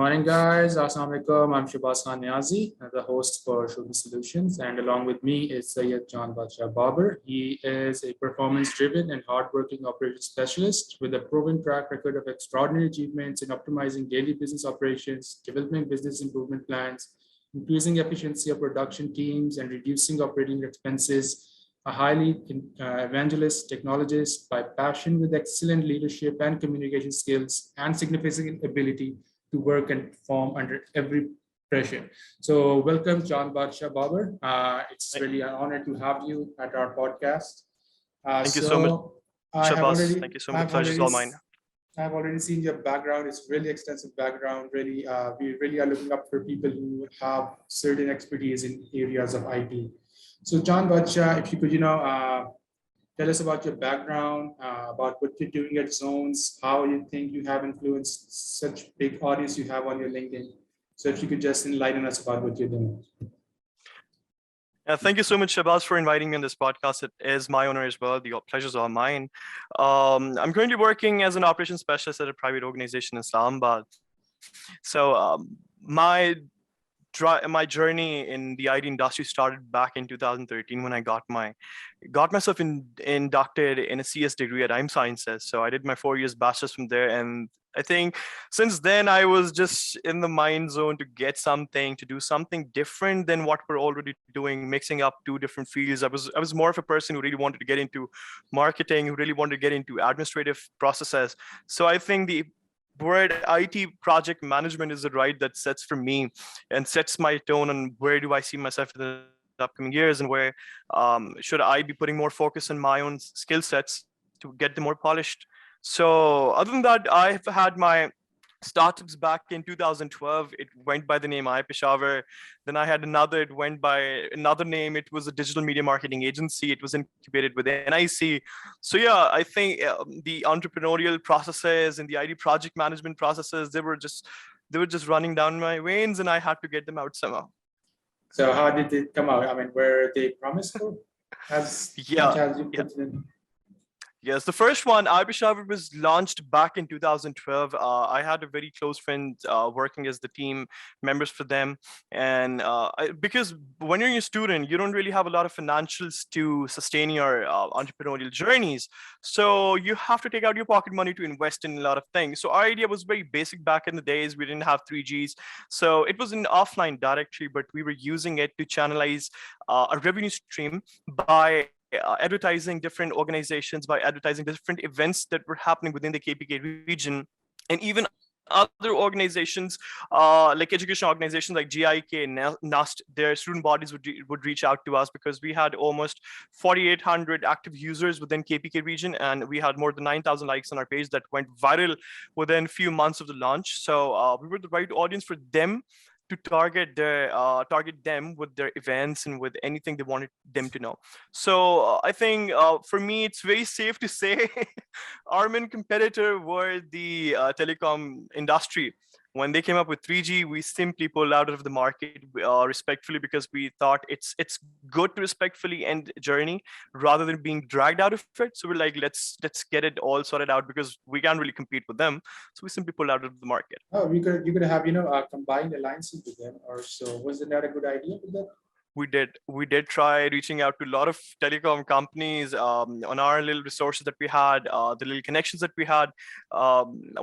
morning, guys. Assalamu alaikum. I'm Niazi, the host for Shubhi Solutions, and along with me is Syed Chandbadshah Babar. He is a performance-driven and hardworking operations specialist with a proven track record of extraordinary achievements in optimizing daily business operations, developing business improvement plans, increasing efficiency of production teams, and reducing operating expenses. A highly evangelist technologist by passion with excellent leadership and communication skills and significant ability to work and perform under every pressure. So welcome, Chandbadshah Babar. It's really an honor to have you at our podcast. Thank you so much, Shabazz. Thank you so much. The pleasure is all mine. I've already seen your background. It's really extensive background. Really, we really are looking up for people who have certain expertise in areas of IT. So Chandbadshah, if you could, tell us about your background, about what you're doing at Zones, how you think you have influenced such big audience you have on your LinkedIn. So if you could just enlighten us about what you're doing. Thank you so much, Shabazz, for inviting me on this podcast. It is my honor as well. The pleasure's all mine. I'm currently working as an operations specialist at a private organization in Islamabad. So my journey in the IT industry started back in 2013 when I got myself inducted in a CS degree at IM Sciences. So I did my 4 years bachelor's from there, and I think since then I was just in the mind zone to get something, to do something different than what we're already doing, mixing up two different fields. I was more of a person who really wanted to get into marketing, who really wanted to get into administrative processes. So I think the word IT project management is the right that sets for me and sets my tone on where do I see myself in the upcoming years, and where should I be putting more focus on my own skill sets to get them more polished. So other than that, I've had my startups back in 2012. It went by the name iPeshawar. Then I had another, it went by another name. It was a digital media marketing agency. It was incubated with NIC. So yeah, I think the entrepreneurial processes and the IT project management processes, they were just running down my veins, and I had to get them out somehow. So how did it come out? I mean, were they promiseful? As much as you put in? Yes, the first one, iPeshawar, was launched back in 2012. I had a very close friend working as the team members for them. And because when you're a student, you don't really have a lot of financials to sustain your entrepreneurial journeys. So you have to take out your pocket money to invest in a lot of things. So our idea was very basic back in the days. We didn't have 3Gs. So it was an offline directory, but we were using it to channelize a revenue stream by advertising different organizations, by advertising different events that were happening within the KPK region, and even other organizations like educational organizations like GIK and NUST. Their student bodies would reach out to us because we had almost 4,800 active users within KPK region, and we had more than 9,000 likes on our page that went viral within a few months of the launch. So we were the right audience for them to target them with their events and with anything they wanted them to know. So I think for me, it's very safe to say our main competitor were the telecom industry. When they came up with 3G, we simply pulled out of the market respectfully, because we thought it's good to respectfully end journey rather than being dragged out of it. So we're like, let's get it all sorted out, because we can't really compete with them. So we simply pulled out of the market. Oh, you could have combined alliances with them, or so. Was it not a good idea with that? We did try reaching out to a lot of telecom companies on our little resources that we had, the little connections that we had.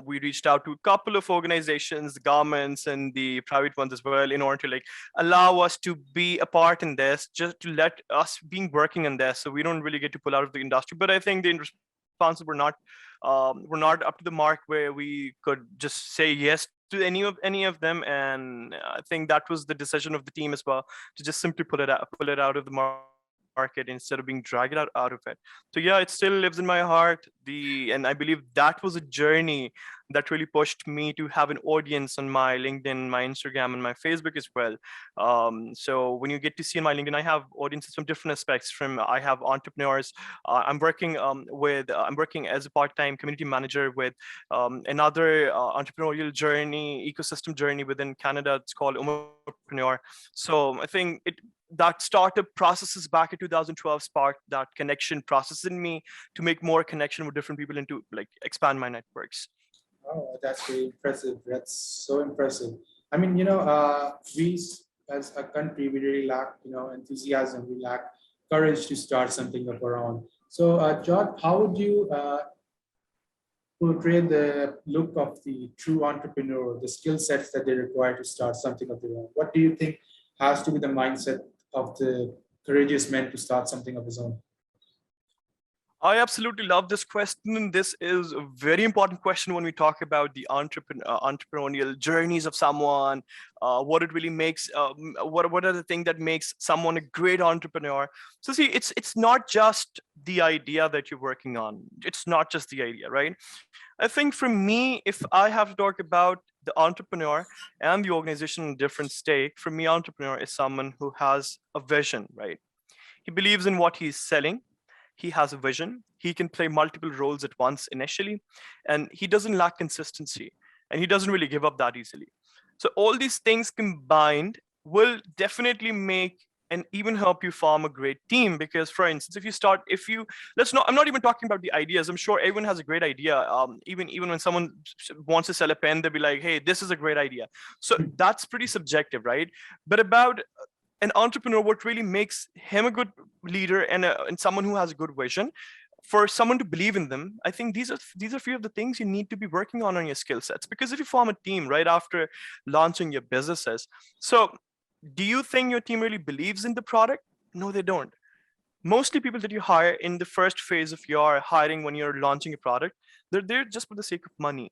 We reached out to a couple of organizations, the governments and the private ones as well, in order to allow us to be a part in this, just to let us being working in this, so we don't really get to pull out of the industry. But I think the responses were not up to the mark where we could just say yes to any of them, and I think that was the decision of the team as well, to just simply pull it out of the market instead of being dragged out of it. So yeah, it still lives in my heart. And I believe that was a journey that really pushed me to have an audience on my LinkedIn, my Instagram, and my Facebook as well. So when you get to see on my LinkedIn, I have audiences from different aspects. I have entrepreneurs. I'm working as a part-time community manager with another entrepreneurial journey, ecosystem journey within Canada. It's called Entrepreneur. So I think that startup processes back in 2012 sparked that connection process in me to make more connection with different people and to expand my networks. Oh, that's very impressive. That's so impressive. I mean, we as a country, we really lack, enthusiasm. We lack courage to start something of our own. So, John, how would you portray the look of the true entrepreneur, the skill sets that they require to start something of their own? What do you think has to be the mindset of the courageous man to start something of his own? I absolutely love this question. This is a very important question when we talk about the entrepreneurial journeys of someone, what it really makes, what are the things that makes someone a great entrepreneur. So see, it's not just the idea that you're working on. It's not just the idea, right? I think for me, if I have to talk about the entrepreneur and the organization in a different state, for me, entrepreneur is someone who has a vision, right? He believes in what he's selling. He has a vision. He can play multiple roles at once initially, and he doesn't lack consistency, and he doesn't really give up that easily. So all these things combined will definitely make and even help you form a great team. Because for instance, if you let's not I'm not even talking about the ideas. I'm sure everyone has a great idea. Even when someone wants to sell a pen, they'll be like, hey, this is a great idea. So that's pretty subjective, right? But about an entrepreneur, what really makes him a good leader and someone who has a good vision, for someone to believe in them, I think these are few of the things you need to be working on your skill sets. Because if you form a team right after launching your businesses, so do you think your team really believes in the product? No, they don't. Mostly people that you hire in the first phase of your hiring when you're launching a product, they're there just for the sake of money.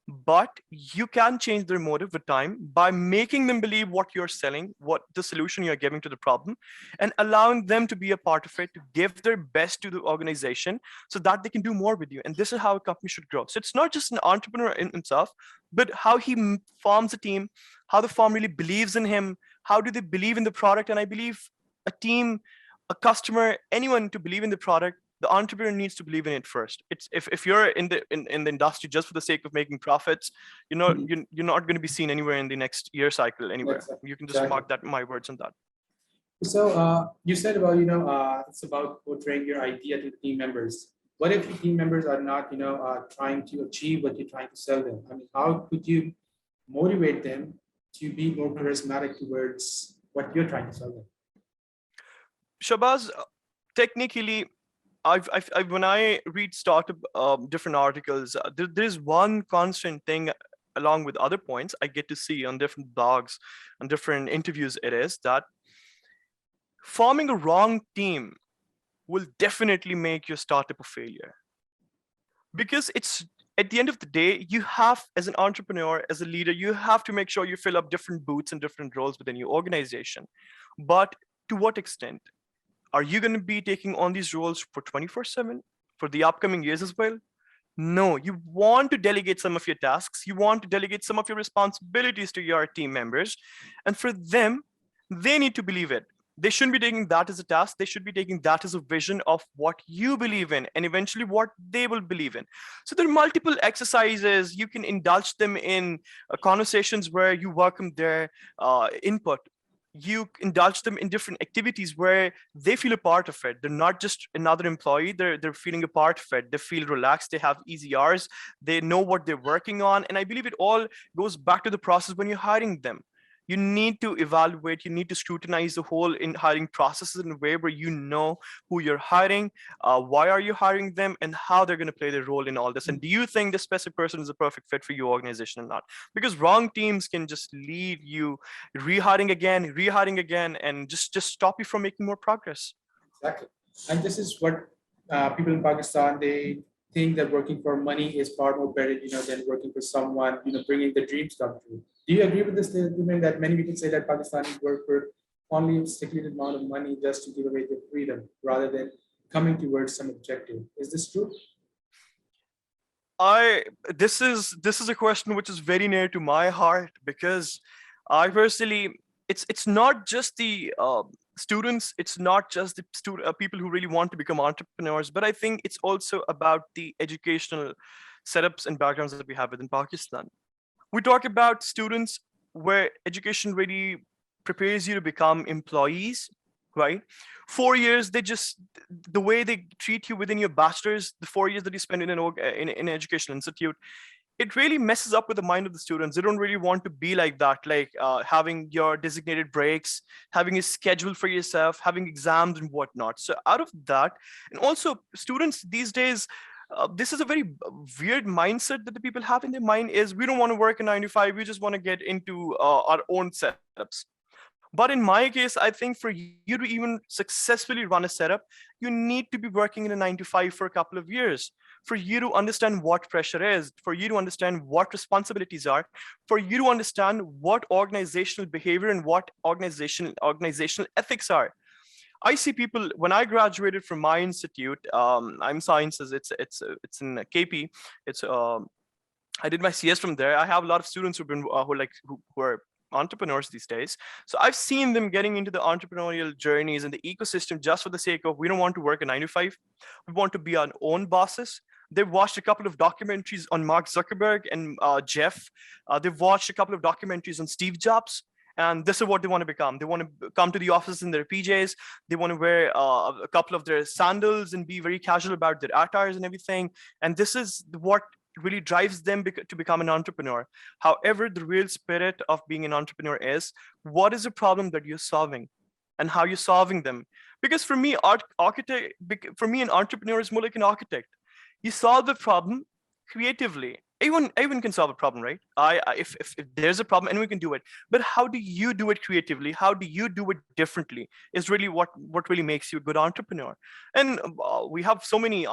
But you can change their motive with time by making them believe what you're selling, what the solution you're giving to the problem, and allowing them to be a part of it, to give their best to the organization so that they can do more with you. And this is how a company should grow. So it's not just an entrepreneur in himself, but how he forms a team, how the firm really believes in him, how do they believe in the product. And I believe a team, a customer, anyone to believe in the product, the entrepreneur needs to believe in it first. It's if you're in the industry just for the sake of making profits, you're not going to be seen anywhere in the next year cycle anywhere. You can just mark that my words on that. So you said about, it's about portraying your idea to the team members. What if the team members are not, trying to achieve what you're trying to sell them? I mean, how could you motivate them to be more charismatic towards what you're trying to sell them? Shabazz, technically, when I read startup different articles, there's one constant thing along with other points I get to see on different blogs and different interviews. It is that forming a wrong team will definitely make your startup a failure. Because it's at the end of the day, you have, as an entrepreneur, as a leader, you have to make sure you fill up different boots and different roles within your organization. But to what extent? Are you going to be taking on these roles for 24/7 for the upcoming years as well? No, you want to delegate some of your tasks. You want to delegate some of your responsibilities to your team members. And for them, they need to believe it. They shouldn't be taking that as a task. They should be taking that as a vision of what you believe in and eventually what they will believe in. So there are multiple exercises. You can indulge them in conversations where you welcome their input. You indulge them in different activities where they feel a part of it. They're not just another employee. They're feeling a part of it. They feel relaxed. They have easy hours. They know what they're working on. And I believe it all goes back to the process when you're hiring them. You need to evaluate, you need to scrutinize the whole in hiring processes in a way where you know who you're hiring, why are you hiring them, and how they're going to play their role in all this. And do you think this specific person is a perfect fit for your organization or not? Because wrong teams can just lead you rehiring again, and just stop you from making more progress. Exactly. And this is what people in Pakistan, they think that working for money is far more better, than working for someone, bringing the dreams come true. Do you agree with this statement that many people say that Pakistanis work for only a stipulated amount of money just to give away their freedom rather than coming towards some objective? Is this true? This is a question which is very near to my heart, because I personally, it's not just the students, it's not just the people who really want to become entrepreneurs, but I think it's also about the educational setups and backgrounds that we have within Pakistan. We talk about students where education really prepares you to become employees, right? 4 years, the way they treat you within your bachelor's, the 4 years that you spend in an educational institute, it really messes up with the mind of the students. They don't really want to be like that, like having your designated breaks, having a schedule for yourself, having exams and whatnot. So out of that, and also students these days, this is a very weird mindset that the people have in their mind is we don't want to work a 9 to 5, we just want to get into our own setups. But in my case, I think for you to even successfully run a setup, you need to be working in a 9 to 5 for a couple of years, for you to understand what pressure is, for you to understand what responsibilities are, for you to understand what organizational behavior and what organizational ethics are. I see people when I graduated from my institute. I'm sciences. It's in KP. It's I did my CS from there. I have a lot of students who've been who are entrepreneurs these days. So I've seen them getting into the entrepreneurial journeys and the ecosystem just for the sake of we don't want to work a 9 to 5. We want to be our own bosses. They've watched a couple of documentaries on Mark Zuckerberg and Jeff. They've watched a couple of documentaries on Steve Jobs. And this is what they want to become. They want to come to the office in their PJs. They want to wear a couple of their sandals and be very casual about their attires and everything. And this is what really drives them to become an entrepreneur. However, the real spirit of being an entrepreneur is what is the problem that you're solving and how you're solving them. Because for me, an entrepreneur is more like an architect. You solve the problem creatively. Anyone can solve a problem, right? If there's a problem, anyone can do it. But how do you do it creatively? How do you do it differently? Is really what really makes you a good entrepreneur. And we have so many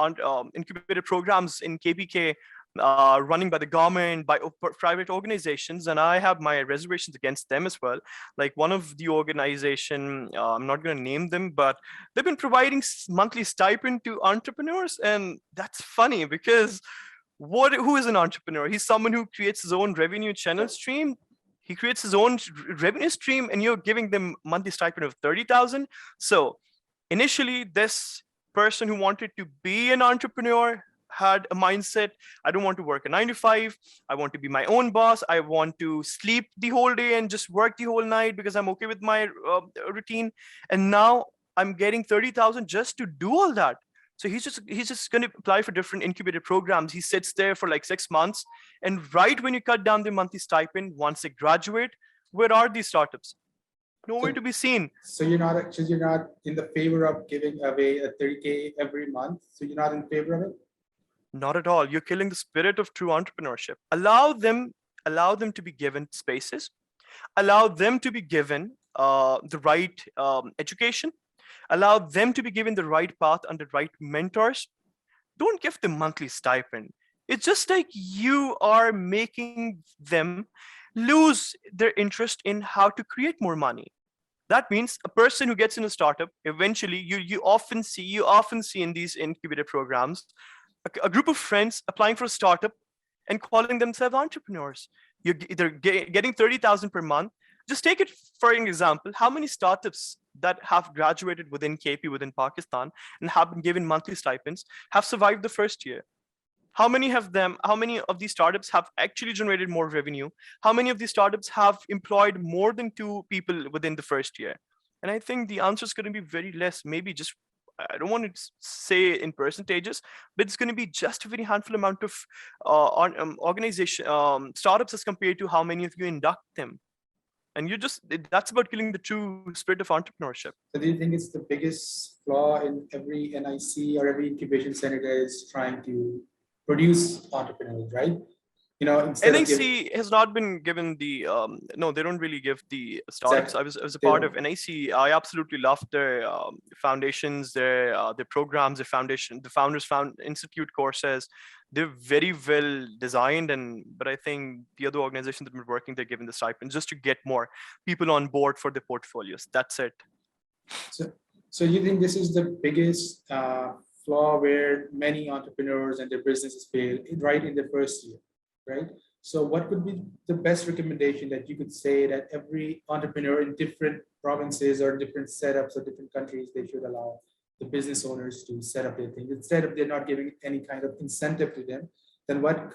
incubator programs in KPK running by the government, by private organizations, and I have my reservations against them as well. Like one of the organization, I'm not going to name them, but they've been providing monthly stipend to entrepreneurs, and that's funny because who is an entrepreneur? He's someone who creates his own revenue channel stream. He creates his own revenue stream, and you're giving them monthly stipend of 30,000. So initially, this person who wanted to be an entrepreneur had a mindset: I don't want to work a 9 to 5. I want to be my own boss. I want to sleep the whole day and just work the whole night because I'm okay with my routine. And now I'm getting 30,000 just to do all that. So he's just going to apply for different incubator programs. He sits there for like 6 months, and right when you cut down the monthly stipend, once they graduate, where are these startups? Nowhere to be seen. So you're not in the favor of giving away a 30K every month. So you're not in favor of it? Not at all. You're killing the spirit of true entrepreneurship. Allow them to be given spaces. Allow them to be given the right education. Allow them to be given the right path and the right mentors. Don't give them monthly stipend. It's just like you are making them lose their interest in how to create more money. That means a person who gets in a startup, eventually you often see in these incubator programs, a group of friends applying for a startup and calling themselves entrepreneurs. They're getting 30,000 per month. Just take it for an example. How many startups that have graduated within KP, within Pakistan, and have been given monthly stipends have survived the first year? How many of these startups have actually generated more revenue? How many of these startups have employed more than 2 people within the first year? And I think the answer is going to be very less, maybe just, I don't want to say in percentages, but it's going to be just a very handful amount of startups as compared to how many of you induct them. And that's about killing the true spirit of entrepreneurship. So do you think it's the biggest flaw in every NIC or every incubation center that is trying to produce entrepreneurs, right? NIC has not been given the no, they don't really give the startups. Exactly. I was a part of NIC. I absolutely loved their foundations, their programs, the founders found institute courses. They're very well designed, but I think the other organizations that have been working, they're given the stipend just to get more people on board for their portfolios. That's it. So you think this is the biggest flaw where many entrepreneurs and their businesses fail right in the first year, right? So what would be the best recommendation that you could say that every entrepreneur in different provinces or different setups or different countries, they should allow the business owners to set up their things? Instead of they're not giving any kind of incentive to them, then what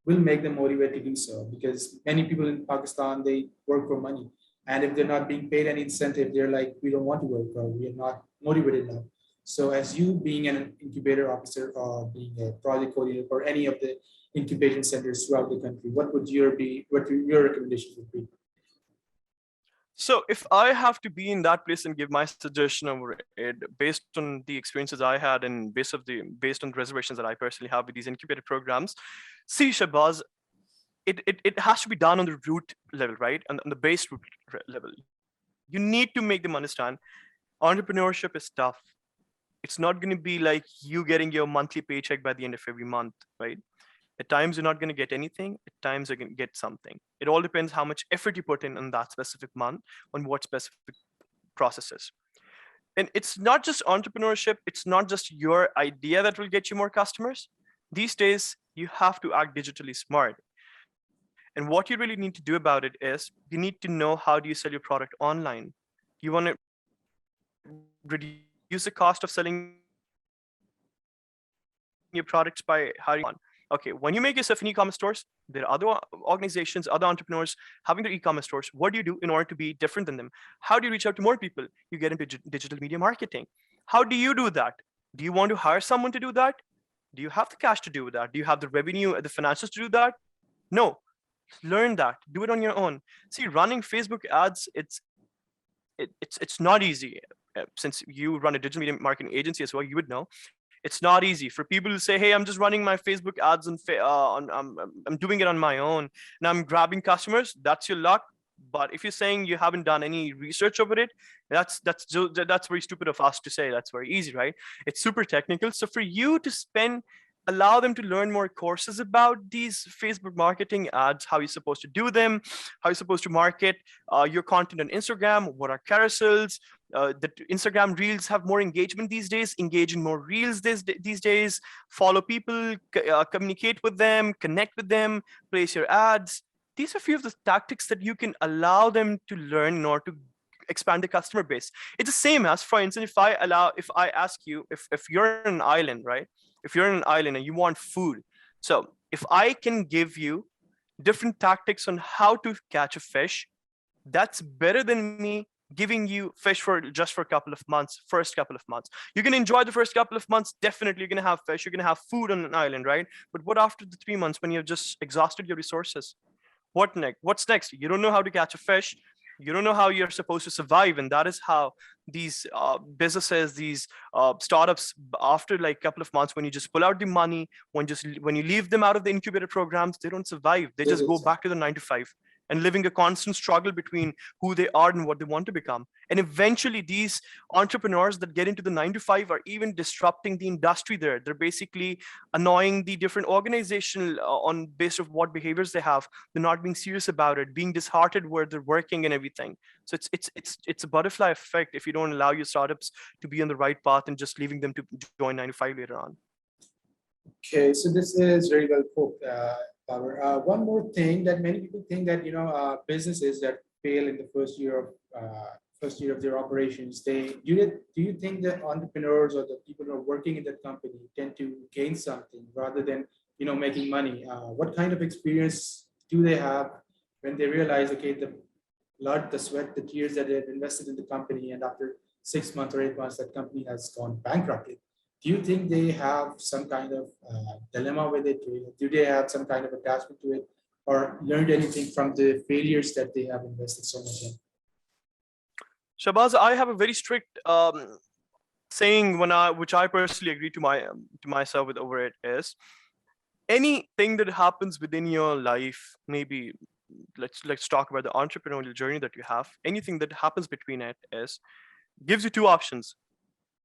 will make them motivated to do so? Because many people in Pakistan, they work for money. And if they're not being paid any incentive, they're like, we don't want to work, or we are not motivated enough. So as you being an incubator officer or being a project coordinator for any of the incubation centers throughout the country, what your recommendations would be? So if I have to be in that place and give my suggestion over it, based on the experiences I had and based on the reservations that I personally have with these incubator programs, see, Shabazz, it has to be done on the root level, right? On the base root level. You need to make them understand entrepreneurship is tough. It's not going to be like you getting your monthly paycheck by the end of every month, right? At times you're not going to get anything. At times you're going to get something. It all depends how much effort you put in that specific month, on what specific processes. And it's not just entrepreneurship. It's not just your idea that will get you more customers. These days, you have to act digitally smart. And what you really need to do about it is you need to know, how do you sell your product online? You want to reduce the cost of selling your products by hiring on. Okay, when you make yourself an e-commerce stores, there are other organizations, other entrepreneurs having their e-commerce stores. What do you do in order to be different than them? How do you reach out to more people? You get into digital media marketing. How do you do that? Do you want to hire someone to do that? Do you have the cash to do that? Do you have the revenue, the finances to do that? No. Learn that. Do it on your own. See, running Facebook ads, it's not easy. Since you run a digital media marketing agency as well, you would know. It's not easy for people to say, hey, I'm just running my Facebook ads and I'm doing it on my own and I'm grabbing customers. That's your luck. But if you're saying you haven't done any research over it, that's very stupid of us to say. That's very easy, right? It's super technical. So for you to allow them to learn more courses about these Facebook marketing ads, how you're supposed to do them, how you're supposed to market your content on Instagram, what are carousels, the Instagram reels have more engagement these days, engage in more reels these days, follow people, communicate with them, connect with them, place your ads. These are a few of the tactics that you can allow them to learn in order to expand the customer base. It's the same as, for instance, if I ask you, if you're in an island, right? If you're in an island and you want food. So if I can give you different tactics on how to catch a fish, that's better than me giving you fish for just for a couple of months, first couple of months. You can enjoy the first couple of months. Definitely you're going to have fish. You're going to have food on an island, right? But what after the 3 months when you've just exhausted your resources? What next? What's next? You don't know how to catch a fish. You don't know how you're supposed to survive. And that is how these businesses, these startups, after like a couple of months, when you just pull out the money, when you leave them out of the incubator programs, they don't survive. They just go back to the 9 to 5 and living a constant struggle between who they are and what they want to become. And eventually these entrepreneurs that get into the 9 to 5 are even disrupting the industry there. They're basically annoying the different organizations on based of what behaviors they have. They're not being serious about it, being disheartened where they're working and everything. So it's a butterfly effect if you don't allow your startups to be on the right path and just leaving them to join 9 to 5 later on. Okay, so this is very well put, Babar. One more thing that many people think that businesses that fail in the first year of their operations, do you think that entrepreneurs or the people who are working in that company tend to gain something rather than making money? What kind of experience do they have when they realize, okay, the blood, the sweat, the tears that they've invested in the company, and after 6 months or 8 months, that company has gone bankrupt? Do you think they have some kind of dilemma with it? Do they have some kind of attachment to it, or learned anything from the failures that they have invested so much in? Shabazz, I have a very strict saying which I personally agree to myself with over it is, anything that happens within your life, maybe let's talk about the entrepreneurial journey that you have. Anything that happens between it gives you two options.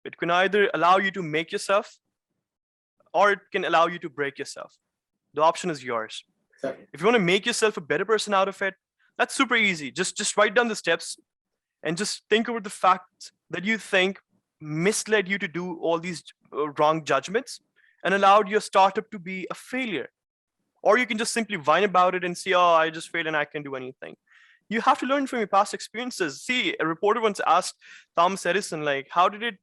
It can either allow you to make yourself, or it can allow you to break yourself. The option is yours. Exactly. If you want to make yourself a better person out of it, that's super easy. Just write down the steps and just think over the facts that you think misled you to do all these wrong judgments and allowed your startup to be a failure. Or you can just simply whine about it and say, oh, I just failed and I can't do anything. You have to learn from your past experiences. See, a reporter once asked Thomas Edison, like, how did it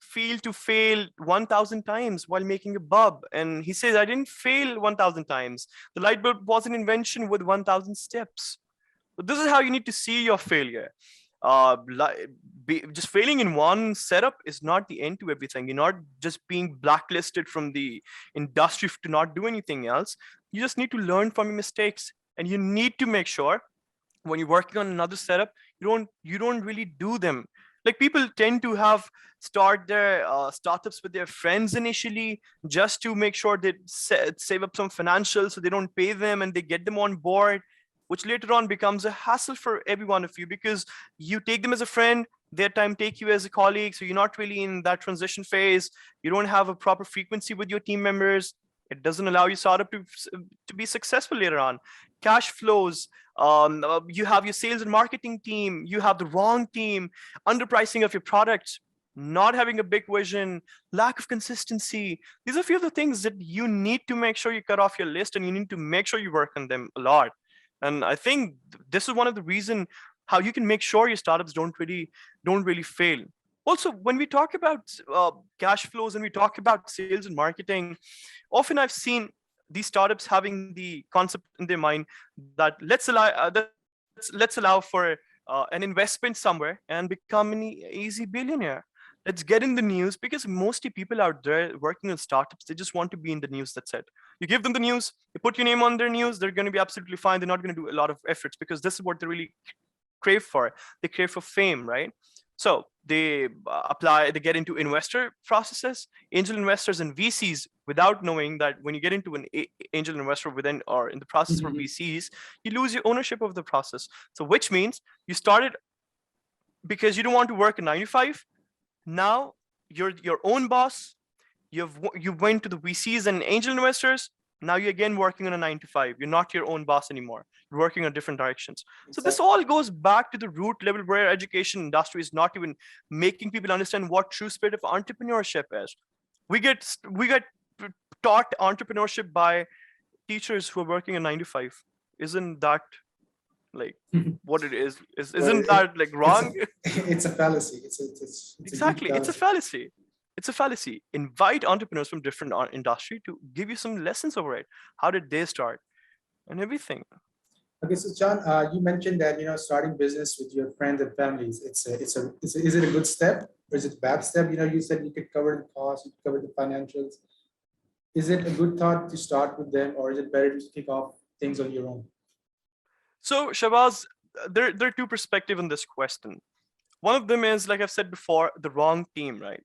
feel to fail 1,000 times while making a bulb? And he says, I didn't fail 1,000 times. The light bulb was an invention with 1,000 steps. So this is how you need to see your failure. just failing in one setup is not the end to everything. You're not just being blacklisted from the industry to not do anything else. You just need to learn from your mistakes, and you need to make sure when you're working on another setup, you don't really do them. Like, people tend to start their startups with their friends initially, just to make sure they save up some financials so they don't pay them and they get them on board, which later on becomes a hassle for every one of you, because you take them as a friend, their time take you as a colleague, so you're not really in that transition phase. You don't have a proper frequency with your team members. It doesn't allow your startup to be successful later on. Cash flows, you have your sales and marketing team, you have the wrong team, underpricing of your products, not having a big vision, lack of consistency. These are a few of the things that you need to make sure you cut off your list, and you need to make sure you work on them a lot. And I think this is one of the reasons how you can make sure your startups don't really fail. Also, when we talk about cash flows and we talk about sales and marketing, often I've seen these startups having the concept in their mind that let's allow for an investment somewhere and become an easy billionaire. Let's get in the news, because mostly people out there working on startups, they just want to be in the news. That's it. You give them the news, you put your name on their news, they're going to be absolutely fine. They're not going to do a lot of efforts, because this is what they really crave for. They crave for fame, right? So they they get into investor processes, angel investors and VCs, without knowing that when you get into an angel investor within or in the process for VCs, you lose your ownership of the process. So which means you started because you don't want to work a 9 to 5. Now you're your own boss. You went to the VCs and angel investors. Now you're again working on a 9 to 5. You're not your own boss anymore. You're working on different directions. So this all goes back to the root level, where education industry is not even making people understand what true spirit of entrepreneurship is. We get taught entrepreneurship by teachers who are working a 9 to 5. Isn't that like what it is? Isn't that like wrong? It's a fallacy. Exactly. It's a fallacy. It's a fallacy. Invite entrepreneurs from different industry to give you some lessons over it. How did they start and everything? Okay, so John, you mentioned that starting business with your friends and families. Is it a good step or is it a bad step? You said you could cover the costs, you could cover the financials. Is it a good thought to start with them, or is it better to kick off things on your own? So Shabazz, there are two perspectives on this question. One of them is, like I've said before, the wrong team, right?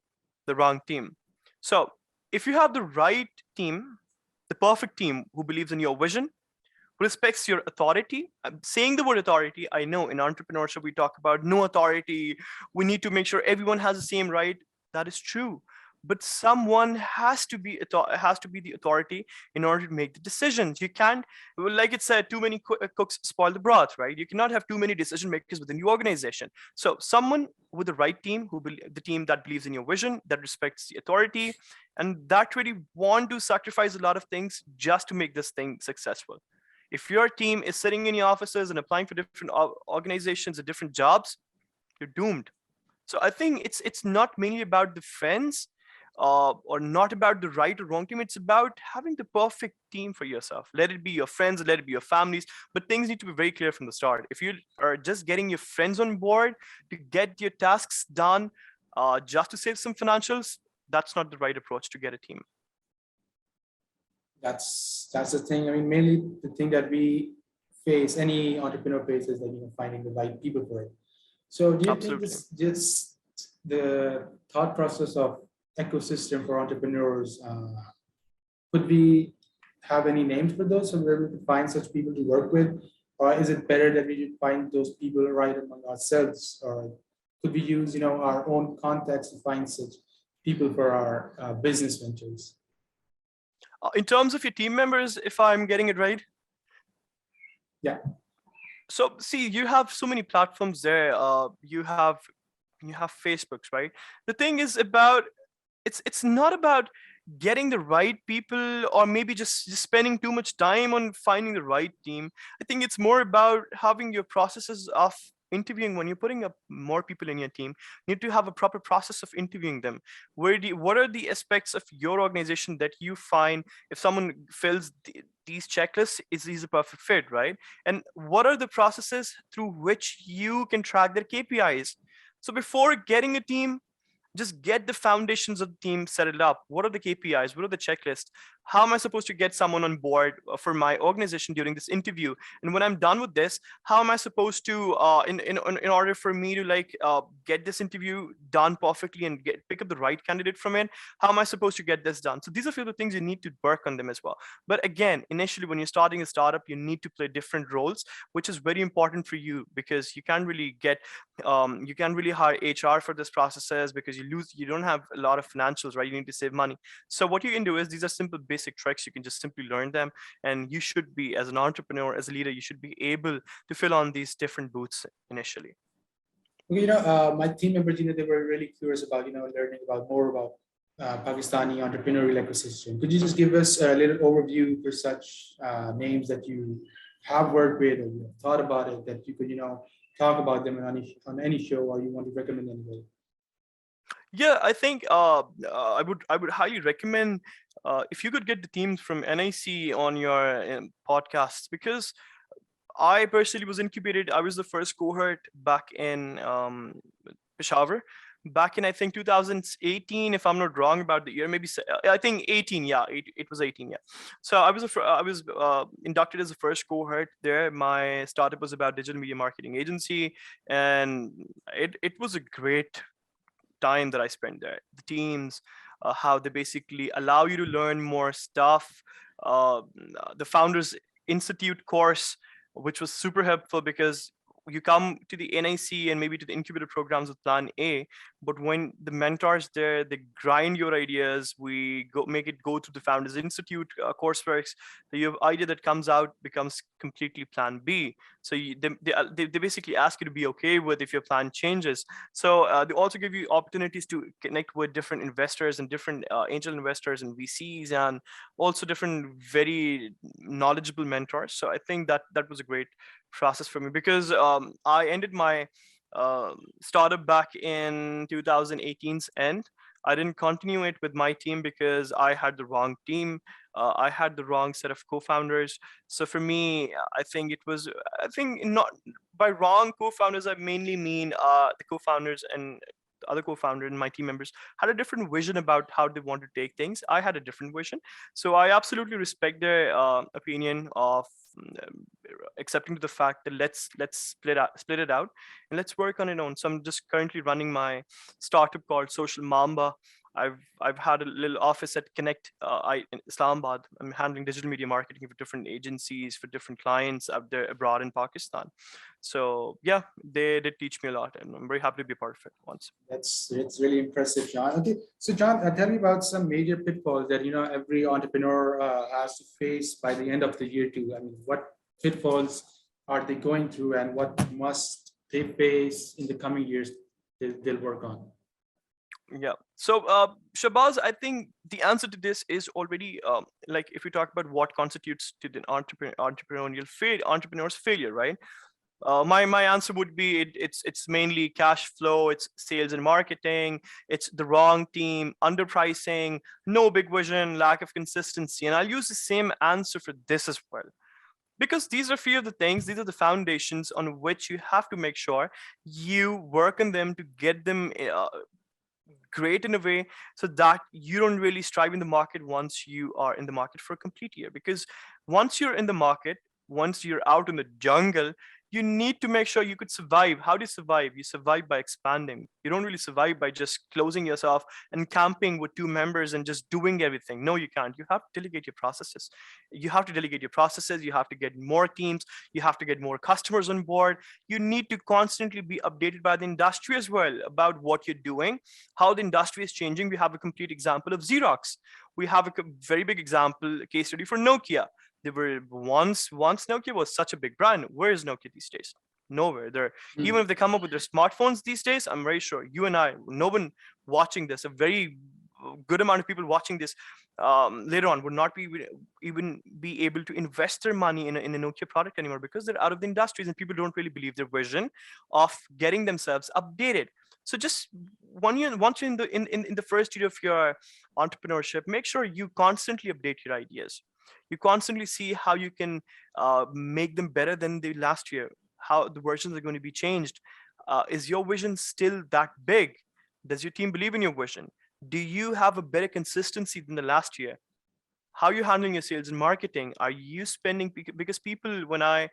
The wrong team. So if you have the right team, the perfect team who believes in your vision, who respects your authority. I'm saying the word authority. I know in entrepreneurship, we talk about no authority. We need to make sure everyone has the same right. That is true. But someone has to be the authority in order to make the decisions. You can't, like it said, too many cooks spoil the broth, right? You cannot have too many decision makers within your organization. So someone with the right team, the team that believes in your vision, that respects the authority, and that really want to sacrifice a lot of things just to make this thing successful. If your team is sitting in your offices and applying for different organizations and different jobs, you're doomed. So I think it's not mainly about the friends, or not about the right or wrong team. It's about having the perfect team for yourself. Let it be your friends, let it be your families, but things need to be very clear from the start. If you are just getting your friends on board to get your tasks done, just to save some financials, that's not the right approach to get a team. That's the thing. I mean, mainly the thing that we face, any entrepreneur faces, that finding the right people for it. So do you think this the thought process of ecosystem for entrepreneurs, could we have any names for those, so we're able to find such people to work with, or is it better that we find those people right among ourselves, or could we use our own contacts to find such people for our business ventures? In terms of your team members, if I'm getting it right? Yeah. So see, you have so many platforms there. You have Facebooks, right? The thing is about, it's not about getting the right people, or maybe just spending too much time on finding the right team. I think it's more about having your processes of interviewing. When you're putting up more people in your team, you need to have a proper process of interviewing them. What are the aspects of your organization that you find, if someone fills these checklists, is he's a perfect fit, right? And what are the processes through which you can track their KPIs? So before getting a team, just get the foundations of the team set it up. What are the KPIs? What are the checklists? How am I supposed to get someone on board for my organization during this interview? And when I'm done with this, how am I supposed to, in order for me to get this interview done perfectly and pick up the right candidate from it? How am I supposed to get this done? So these are a few of the things you need to work on them as well. But again, initially when you're starting a startup, you need to play different roles, which is very important for you because you can't really you can't really hire HR for this processes because you don't have a lot of financials, right? You need to save money. So what you can do is these are simple basic tricks. You can just simply learn them, and you should be, as an entrepreneur, as a leader, you should be able to fill on these different boots initially. Okay, my team members, they were really curious about, learning more about Pakistani entrepreneurial ecosystem. Could you just give us a little overview for such names that you have worked with or you have thought about it, that you could, talk about them on any show, or you want to recommend anybody? Yeah, I think I would highly recommend if you could get the teams from NIC on your podcasts, because I personally was incubated. I was the first cohort back in Peshawar, back in I think 2018, if I'm not wrong about the year, maybe I think 18. Yeah, it was 18. Yeah. So I was inducted as the first cohort there. My startup was about digital media marketing agency, and it was a great time that I spent there. The teams, how they basically allow you to learn more stuff. Uh, the Founders Institute course, which was super helpful because you come to the NIC and maybe to the incubator programs with plan A, but when the mentors there, they grind your ideas, we go make it go to the Founders Institute courseworks, the idea that comes out becomes completely plan B. So they basically ask you to be okay with if your plan changes. So they also give you opportunities to connect with different investors and different angel investors and VCs, and also different very knowledgeable mentors. So I think that was a great process for me, because I ended my startup back in 2018's end. I didn't continue it with my team because I had the wrong team. I had the wrong set of co-founders. So for me, I think not by wrong co-founders, I mainly mean the co-founders and the other co-founder and my team members had a different vision about how they want to take things. I had a different vision. So I absolutely respect their opinion of accepting to the fact that let's split it out and let's work on it on. So I'm just currently running my startup called Social Mamba. I've had a little office at Connect in Islamabad. I'm handling digital media marketing for different agencies, for different clients out there abroad in Pakistan. So yeah, they did teach me a lot, and I'm very happy to be a part of it once. It's really impressive, John. Okay, so John, tell me about some major pitfalls that every entrepreneur has to face by the end of the year too. I mean, what pitfalls are they going through, and what must they face in the coming years they'll work on? Yeah. So, Shabazz, I think the answer to this is already like if we talk about what constitutes to the entrepreneur's failure, right? My answer would be it's mainly cash flow, it's sales and marketing, it's the wrong team, underpricing, no big vision, lack of consistency, and I'll use the same answer for this as well. Because these are few of the things, these are the foundations on which you have to make sure you work on them to get them great in a way so that you don't really strive in the market once you are in the market for a complete year. Because once you're in the market, once you're out in the jungle, you need to make sure you could survive. How do you survive? You survive by expanding. You don't really survive by just closing yourself and camping with two members and just doing everything. No, you can't. You have to delegate your processes. You have to delegate your processes. You have to get more teams. You have to get more customers on board. You need to constantly be updated by the industry as well about what you're doing, how the industry is changing. We have a complete example of Xerox. We have a very big example, case study for Nokia. They were once Nokia was such a big brand. Where is Nokia these days? Nowhere. They're even if they come up with their smartphones these days, I'm very sure you and I, no one watching this, a very good amount of people watching this later on would not even be able to invest their money in a Nokia product anymore because they're out of the industries and people don't really believe their vision of getting themselves updated. So just once you're in the first year of your entrepreneurship, make sure you constantly update your ideas. You constantly see how you can make them better than the last year, how the versions are going to be changed. Is your vision still that big? Does your team believe in your vision? Do you have a better consistency than the last year? How are you handling your sales and marketing? Are you spending, because people, when I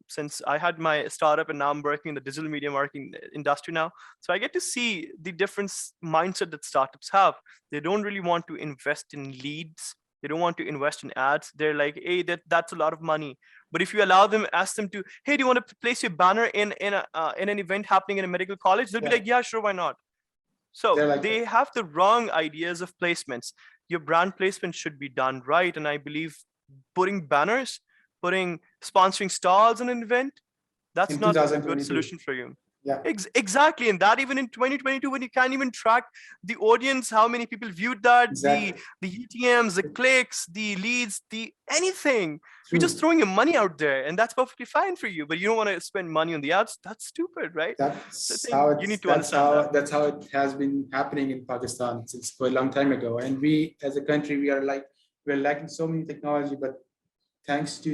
since I had my startup and now I'm working in the digital media marketing industry now, so I get to see the different mindset that startups have. They don't really want to invest in leads. They don't want to invest in ads. They're like, hey, that's a lot of money. But if you allow them, ask them to, hey, do you want to place your banner in an event happening in a medical college? They'll be like, yeah, sure, why not? So They're like, they have the wrong ideas of placements. Your brand placement should be done right. And I believe putting banners, putting sponsoring stalls in an event, that's in not a good 2022. solution for you. Yeah, Exactly. And that even in 2022, when you can't even track the audience, how many people viewed that, exactly. the UTMs, the clicks, the leads, the anything. You're just True. throwing your money out there, and that's perfectly fine for you. But you don't want to spend money on the ads. That's stupid, right? So I That's think how you it's need to understand that. that's how it has been happening in Pakistan since for a long time ago. And we as a country, we're lacking so many technology, but thanks to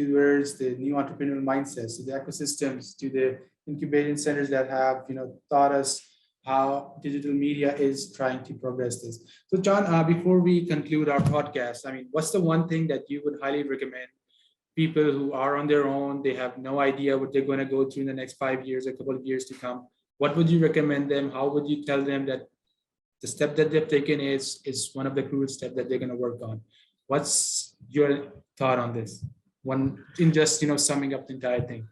the new entrepreneurial mindsets, to the ecosystems, to the incubation centers that have taught us how digital media is trying to progress this. So, John, before we conclude our podcast, I mean, what's the one thing that you would highly recommend people who are on their own? They have no idea what they're going to go through in the next 5 years, a couple of years to come. What would you recommend them? How would you tell them that the step that they've taken is one of the crucial steps that they're going to work on? What's your thought on this? One in just summing up the entire thing.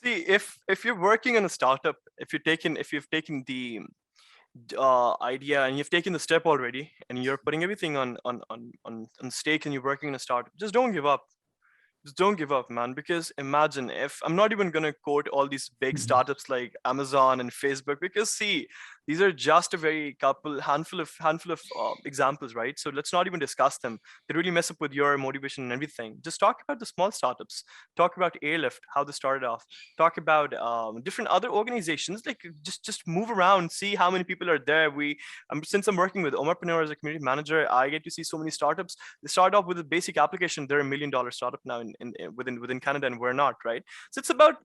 See, if you're working on a startup, if you've taken the idea and you've taken the step already, and you're putting everything on stake, and you're working on a startup, just don't give up. Just don't give up, man. Because imagine, if I'm not even gonna quote all these big startups like Amazon and Facebook, because see, these are just a very handful of examples, right? So let's not even discuss them. They really mess up with your motivation and everything. Just talk about the small startups. Talk about Airlift, how they started off. Talk about different other organizations. Like just move around, see how many people are there. Since I'm working with Omarpreneur as a community manager, I get to see so many startups. They start off with a basic application. They're $1 million startup now within Canada, and we're not, right? So it's about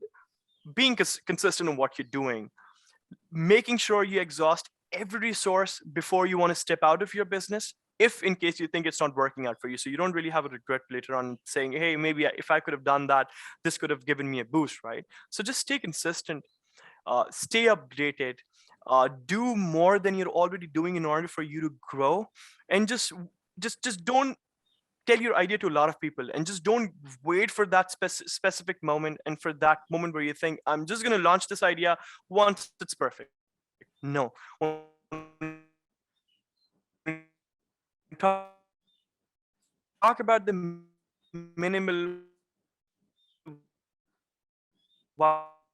being consistent in what you're doing, making sure you exhaust every resource before you want to step out of your business, if in case you think it's not working out for you, so you don't really have a regret later on saying, hey, maybe if I could have done that, this could have given me a boost, right? So just stay consistent, stay updated, do more than you're already doing in order for you to grow, and just don't tell your idea to a lot of people, and just don't wait for that specific moment, and for that moment where you think, I'm just going to launch this idea once it's perfect. No. Talk about the minimal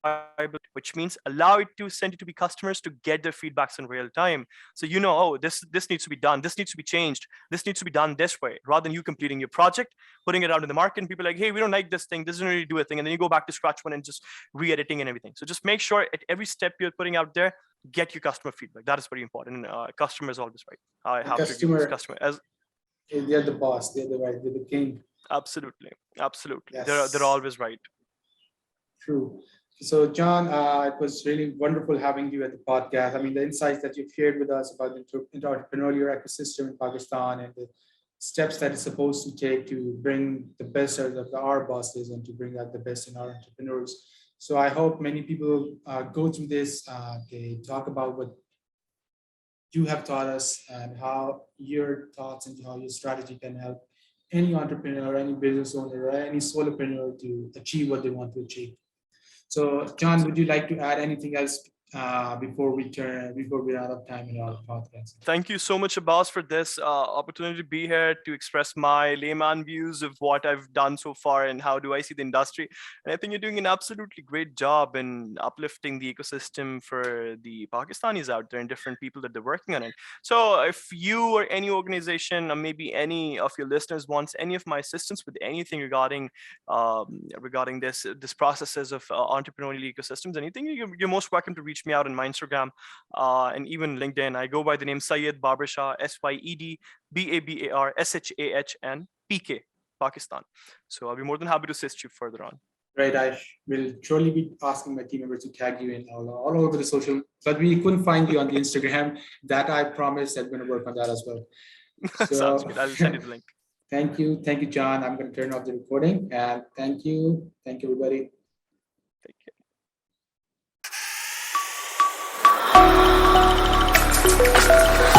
viable, which means allow it to send it to be customers to get their feedbacks in real time. So oh, this needs to be done, this needs to be changed, this needs to be done this way, rather than you completing your project, putting it out in the market, and people are like, hey, we don't like this thing, this doesn't really do a thing, and then you go back to scratch one and just re-editing and everything. So just make sure at every step you're putting out there, get your customer feedback. That is very important. And customer is always right. I have to give this customer as they're the boss, they're the king. Absolutely. Yes. They're always right. True. So, John, it was really wonderful having you at the podcast. I mean, the insights that you've shared with us about the entrepreneurial ecosystem in Pakistan, and the steps that it's supposed to take to bring the best out of our bosses and to bring out the best in our entrepreneurs. So I hope many people go through this. They talk about what you have taught us and how your thoughts and how your strategy can help any entrepreneur, any business owner, or any solopreneur to achieve what they want to achieve. So, John, would you like to add anything else before we run out of time in our podcast? Thank you so much, Abbas, for this opportunity to be here to express my layman views of what I've done so far and how do I see the industry. And I think you're doing an absolutely great job in uplifting the ecosystem for the Pakistanis out there and different people that they're working on it. So if you or any organization or maybe any of your listeners wants any of my assistance with anything regarding this processes of entrepreneurial ecosystems, anything, you're most welcome to reach me out on my Instagram and even LinkedIn. I go by the name Syed Babarsha, SYED BABARSHAHN PK, Pakistan. So I'll be more than happy to assist you further on. Right, will surely be asking my team members to tag you in all over the social, but we couldn't find you on the Instagram. That I promised I'm going to work on that as well. Sounds So good. I'll send you the link. thank you, John. I'm going to turn off the recording, and thank you, everybody. Thank you.